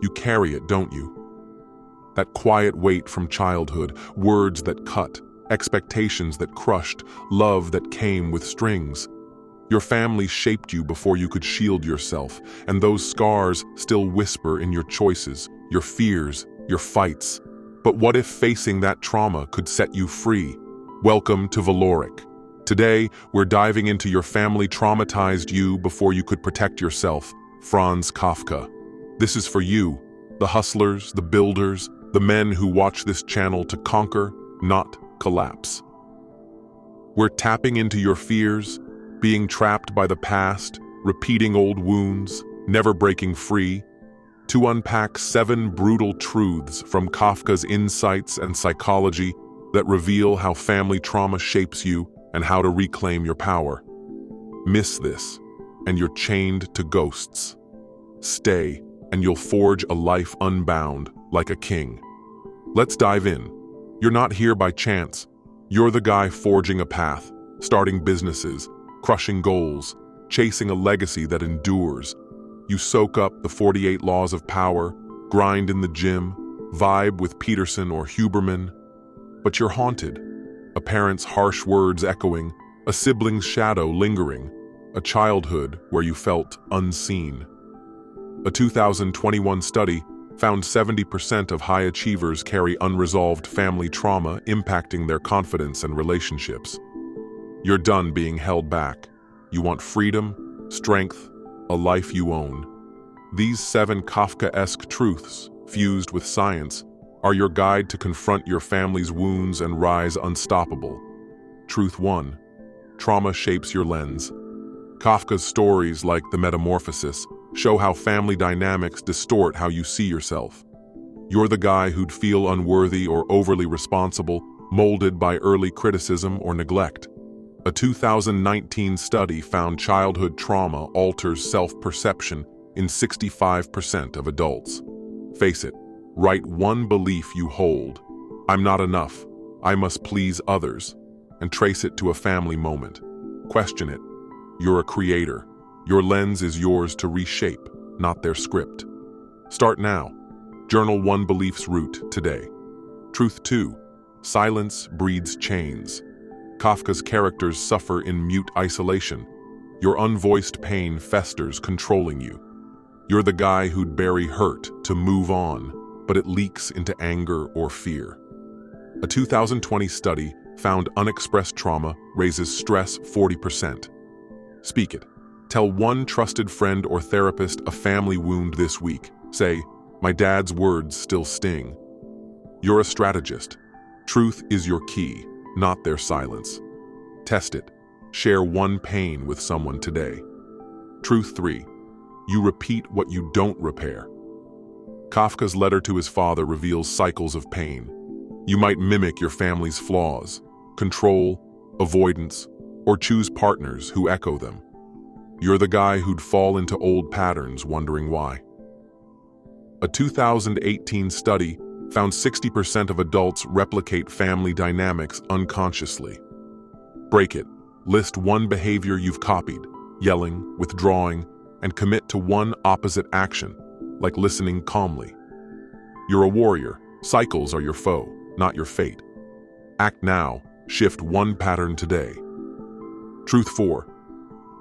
You carry it, don't you? That quiet weight from childhood, words that cut, expectations that crushed, love that came with strings. Your family shaped you before you could shield yourself, and those scars still whisper in your choices, your fears, your fights. But what if facing that trauma could set you free? Welcome to Valoric. Today, we're diving into your family traumatized you before you could protect yourself, Franz Kafkaa. This is for you, the hustlers, the builders, the men who watch this channel to conquer, not collapse. We're tapping into your fears, being trapped by the past, repeating old wounds, never breaking free, to unpack 7 brutal truths from Kafka's insights and psychology that reveal how family trauma shapes you and how to reclaim your power. Miss this, and you're chained to ghosts. Stay, and you'll forge a life unbound, like a king. Let's dive in. You're not here by chance. You're the guy forging a path, starting businesses, crushing goals, chasing a legacy that endures. You soak up the 48 laws of power, grind in the gym, vibe with Peterson or Huberman. But you're haunted. A parent's harsh words echoing, a sibling's shadow lingering, a childhood where you felt unseen. A 2021 study found 70% of high achievers carry unresolved family trauma impacting their confidence and relationships. You're done being held back. You want freedom, strength, a life you own. These 7 Kafkaesque truths, fused with science, are your guide to confront your family's wounds and rise unstoppable. Truth 1. Trauma shapes your lens. Kafka's stories, like The Metamorphosis, show how family dynamics distort how you see yourself. You're the guy who'd feel unworthy or overly responsible, molded by early criticism or neglect. A 2019 study found childhood trauma alters self-perception in 65% of adults. Face it, write one belief you hold. I'm not enough. I must please others. And trace it to a family moment. Question it. You're a creator. Your lens is yours to reshape, not their script. Start now. Journal one belief's root today. Truth 2. Silence breeds chains. Kafka's characters suffer in mute isolation. Your unvoiced pain festers, controlling you. You're the guy who'd bury hurt to move on, but it leaks into anger or fear. A 2020 study found unexpressed trauma raises stress 40%. Speak it. Tell one trusted friend or therapist a family wound this week. Say, "My dad's words still sting." You're a strategist. Truth is your key, not their silence. Test it. Share one pain with someone today. Truth 3. You repeat what you don't repair. Kafka's letter to his father reveals cycles of pain. You might mimic your family's flaws, control, avoidance, or choose partners who echo them. You're the guy who'd fall into old patterns, wondering why. A 2018 study found 60% of adults replicate family dynamics unconsciously. Break it. List one behavior you've copied, yelling, withdrawing, and commit to one opposite action, like listening calmly. You're a warrior. Cycles are your foe, not your fate. Act now. Shift one pattern today. Truth 4.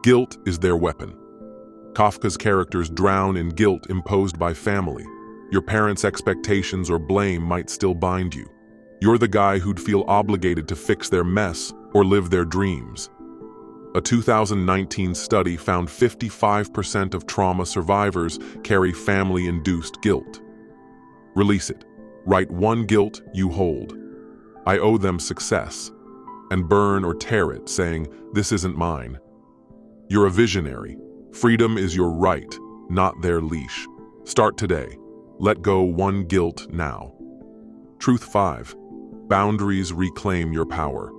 Guilt is their weapon. Kafka's characters drown in guilt imposed by family. Your parents' expectations or blame might still bind you. You're the guy who'd feel obligated to fix their mess or live their dreams. A 2019 study found 55% of trauma survivors carry family-induced guilt. Release it. Write one guilt you hold. I owe them success. And burn or tear it, saying, "This isn't mine." You're a visionary. Freedom is your right, not their leash. Start today. Let go one guilt now. Truth 5. Boundaries reclaim your power.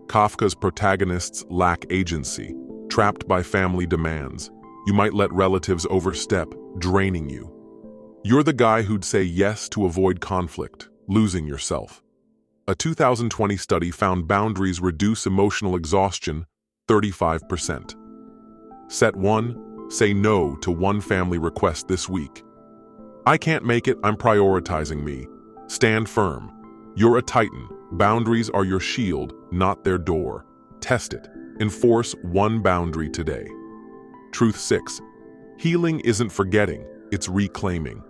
Kafka's protagonists lack agency, trapped by family demands. You might let relatives overstep, draining you. You're the guy who'd say yes to avoid conflict, losing yourself. A 2020 study found boundaries reduce emotional exhaustion 35%. Set 1. Say no to one family request this week. I can't make it, I'm prioritizing me. Stand firm. You're a titan. Boundaries are your shield, not their door. Test it. Enforce one boundary today. Truth 6. Healing isn't forgetting, it's reclaiming.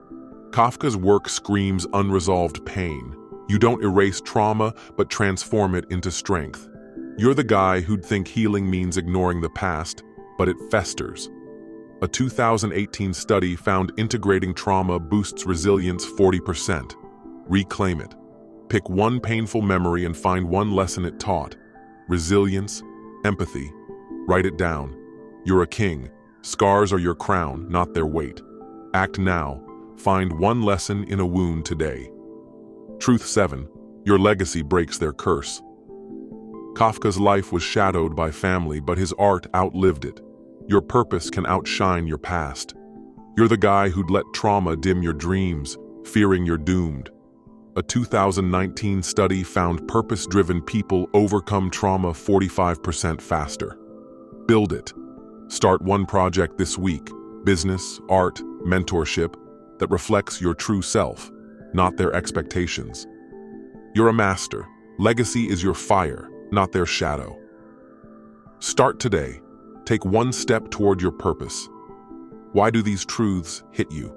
Kafka's work screams unresolved pain. You don't erase trauma, but transform it into strength. You're the guy who'd think healing means ignoring the past, but it festers. A 2018 study found integrating trauma boosts resilience 40%. Reclaim it. Pick one painful memory and find one lesson it taught. Resilience, empathy. Write it down. You're a king. Scars are your crown, not their weight. Act now. Find one lesson in a wound today. Truth 7. Your legacy breaks their curse. Kafka's life was shadowed by family, but his art outlived it. Your purpose can outshine your past. You're the guy who'd let trauma dim your dreams, fearing you're doomed. A 2019 study found purpose-driven people overcome trauma 45% faster. Build it. Start one project this week, business, art, mentorship, that reflects your true self, not their expectations. You're a master. Legacy is your fire, not their shadow. Start today. Take one step toward your purpose. Why do these truths hit you?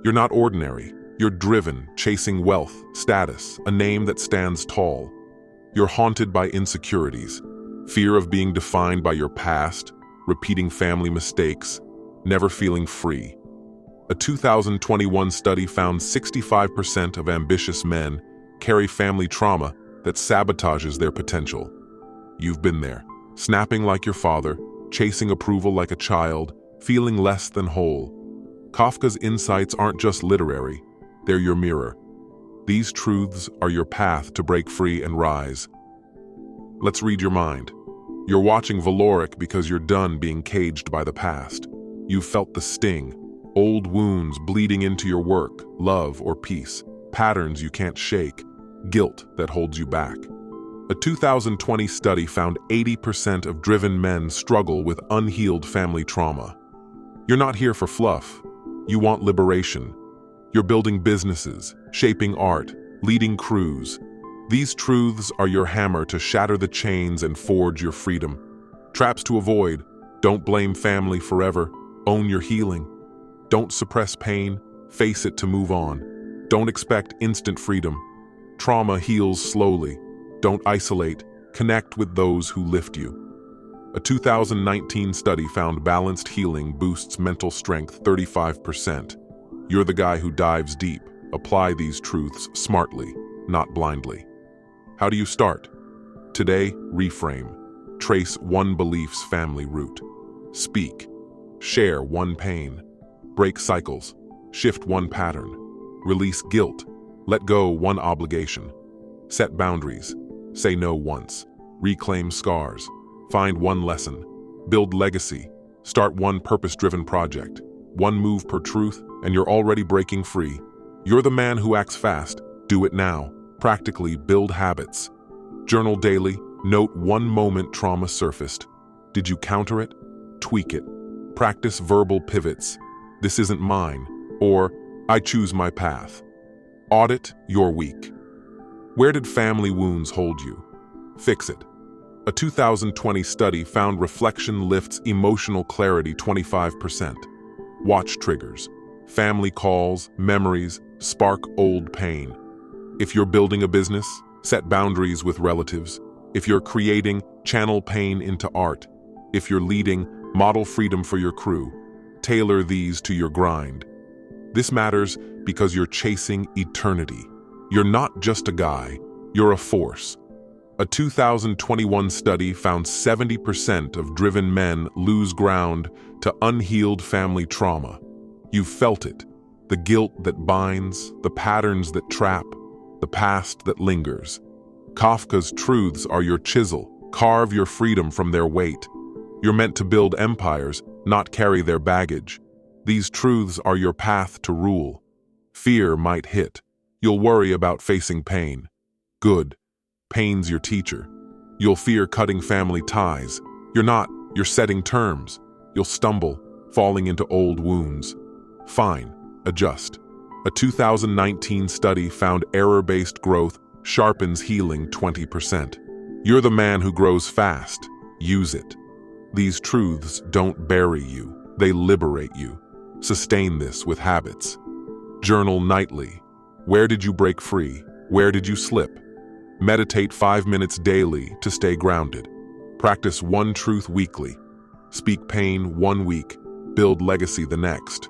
You're not ordinary. You're driven, chasing wealth, status, a name that stands tall. You're haunted by insecurities, fear of being defined by your past, repeating family mistakes, never feeling free. A 2021 study found 65% of ambitious men carry family trauma that sabotages their potential. You've been there, snapping like your father, chasing approval like a child, feeling less than whole. Kafka's insights aren't just literary, they're your mirror. These truths are your path to break free and rise. Let's read your mind. You're watching Valoric because you're done being caged by the past. You've felt the sting, old wounds bleeding into your work, love, or peace, patterns you can't shake, guilt that holds you back. A 2020 study found 80% of driven men struggle with unhealed family trauma. You're not here for fluff. You want liberation. You're building businesses, shaping art, leading crews. These truths are your hammer to shatter the chains and forge your freedom. Traps to avoid: don't blame family forever. Own your healing. Don't suppress pain. Face it to move on. Don't expect instant freedom. Trauma heals slowly. Don't isolate. Connect with those who lift you. A 2019 study found balanced healing boosts mental strength 35%. You're the guy who dives deep. Apply these truths smartly, not blindly. How do you start? Today, reframe. Trace one belief's family root. Speak. Share one pain. Break cycles. Shift one pattern. Release guilt. Let go one obligation. Set boundaries. Say no once. Reclaim scars. Find one lesson. Build legacy. Start one purpose-driven project. One move per truth, and you're already breaking free. You're the man who acts fast. Do it now. Practically build habits. Journal daily. Note one moment trauma surfaced. Did you counter it? Tweak it. Practice verbal pivots. This isn't mine, or I choose my path. Audit your week. Where did family wounds hold you? Fix it. A 2020 study found reflection lifts emotional clarity 25%. Watch triggers. Family calls, memories, spark old pain. If you're building a business, set boundaries with relatives. If you're creating, channel pain into art. If you're leading, model freedom for your crew. Tailor these to your grind. This matters because you're chasing eternity. You're not just a guy, you're a force. A 2021 study found 70% of driven men lose ground to unhealed family trauma. You've felt it. The guilt that binds, the patterns that trap, the past that lingers. Kafka's truths are your chisel. Carve your freedom from their weight. You're meant to build empires, not carry their baggage. These truths are your path to rule. Fear might hit. You'll worry about facing pain. Good. Pain's your teacher. You'll fear cutting family ties. You're setting terms. You'll stumble, falling into old wounds. Fine. adjust. A 2019 study found error-based growth sharpens healing 20%. You're the man who grows fast. Use it. These truths don't bury you. They liberate you. Sustain this with habits. Journal nightly. Where did you break free? Where did you slip? Meditate 5 minutes daily to stay grounded. Practice one truth weekly. Speak pain 1 week. Build legacy the next.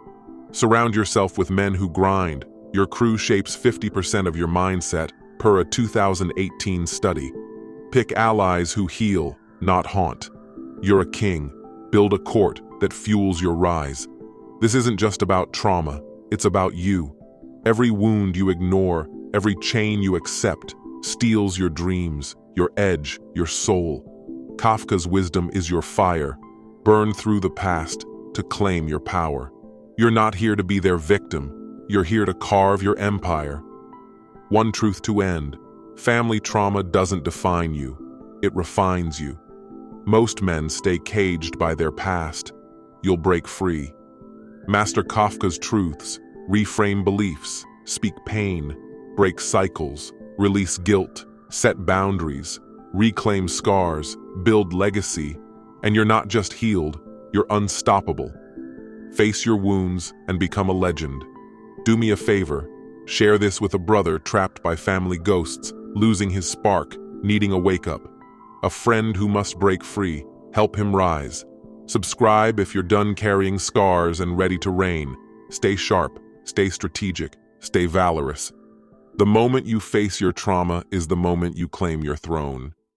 Surround yourself with men who grind. Your crew shapes 50% of your mindset, per a 2018 study. Pick allies who heal, not haunt. You're a king. Build a court that fuels your rise. This isn't just about trauma, it's about you. Every wound you ignore, every chain you accept, steals your dreams, your edge, your soul. Kafka's wisdom is your fire. Burn through the past to claim your power. You're not here to be their victim. You're here to carve your empire. One truth to end. Family trauma doesn't define you. It refines you. Most men stay caged by their past. You'll break free. Master Kafka's truths. Reframe beliefs. Speak pain. Break cycles. Release guilt. Set boundaries. Reclaim scars. Build legacy. And you're not just healed. You're unstoppable. Face your wounds and become a legend. Do me a favor. Share this with a brother trapped by family ghosts, losing his spark, needing a wake-up. A friend who must break free. Help him rise. Subscribe if you're done carrying scars and ready to reign. Stay sharp, stay strategic, stay valorous. The moment you face your trauma is the moment you claim your throne.